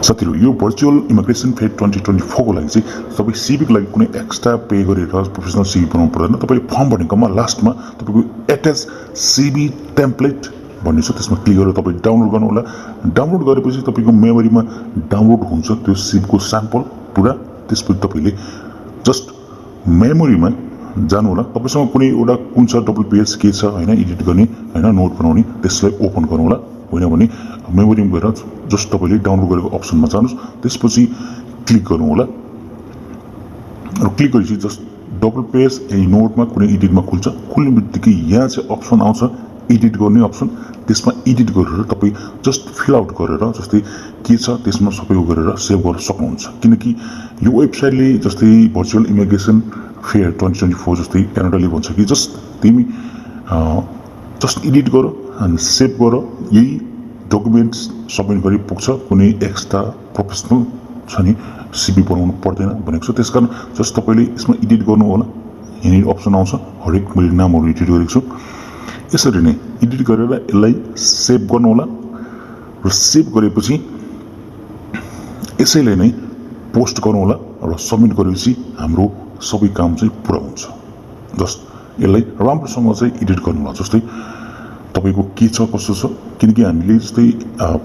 साथीहरु यो virtual immigration fair 2024 को लागि चाहिँ तपाई सीबी को लागि कुनै एक्स्ट्रा पे गरेर प्रोफेसनल सीबी बनाउनु पर्दैन। तपाईले फर्म भर्नेकोमा लास्टमा तपाईको अट्याच सीबी टेम्प्लेट भन्ने छ, त्यसमा क्लिक गरेर तपाई डाउनलोड गर्नु होला। डाउनलोड गरेपछि तपाईको मेमोरीमा डाउनलोड हुन्छ त्यो सीबी को स्याम्पल पुरा। त्यसपछि तपाईले जस्ट मेमोरीमा जानु होला। तपाईसँग कुनै एउटा कुन छ डबल पेज के छ हैन एडिट गर्ने हैन नोट बनाउने, त्यसलाई ओपन गर्नु होला। होइन भने मेमोरीमा गएर जस्ट तपाईले डाउनलोड गरेको अप्सनमा जानुस्, त्यसपछि क्लिक गर्नु होला। र क्लिक गरेपछि जस्ट डबल पेज नोटमा कुनै एडिटमा खुल्छ। खुल्ने बित्तिकै यहाँ चाहिँ अप्सन आउँछ एडिट गर्ने अप्सन। त्यसमा एडिट गरेर तपाई जस्ट फिल आउट गरेर जस्तै के छ त्यसमा सबैको गरेर सेभ गर्न सक्नुहुन्छ। किनकि यो वेबसाइटले जस्तै भर्चुअल इमिग्रेसन फेयर 2024 जस्तै क्यानाडाले भन्छ कि जस्ट तिमी जस्ट एडिट गर अनि सेभ गर, यही डकुमेन्ट्स सबमिट गरी पुग्छ। कुनै एक्स्ट्रा प्रोफेसनल छ नि सीबी बनाउनु पर्दैन भनेको छ। त्यसकारण जस्ट तपाईले यसमा एडिट गर्नु होला। यही अप्सन आउँछ, हरेक मैले नामहरु एडिट गरेको छु। यसरी नै एडिट गरेर यसलाई सेभ गर्नु होला र सेभ गरेपछि यसैलाई नै पोस्ट गर्नु होला र सबमिट गरेपछि हाम्रो सबै काम चाहिँ पुरा हुन्छ। जस्ट यसलाई राम्रोसँग चाहिँ एडिट गर्नु होला। जस्तै तपाईको के छ कस्तो छ, किनकि हामीले जस्तै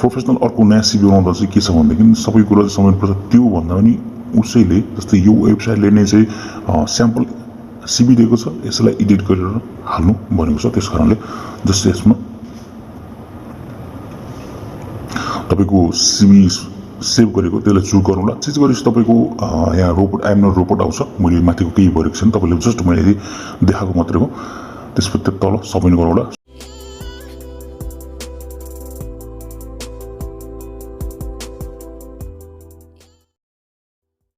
प्रोफेसनल अर्को नयाँ सीबी बनाउँदा चाहिँ के छ भन्देखि सबै कुरा चाहिँ सबमिट पर्छ। त्यो भन्दा पनि उसैले जस्तै यो वेबसाइटले नै चाहिँ स्याम्पल सीबी दिएको छ, यसलाई एडिट गरेर हाल्नु भनेको छ। त्यसकारणले जस्तै यसमा तपाईको सीबी सेभ गरेको त्यसलाई चुज गर्नु होला। चुज गरेपछि तपाईको यहाँ रोबोट आइएमआर रोबोट आउँछ। मैले माथिको केही गरेको छैन, तपाईले जस्ट मैले देखाएको मात्रै हो। त्यसपछि तल सबमिट गर्नु होला।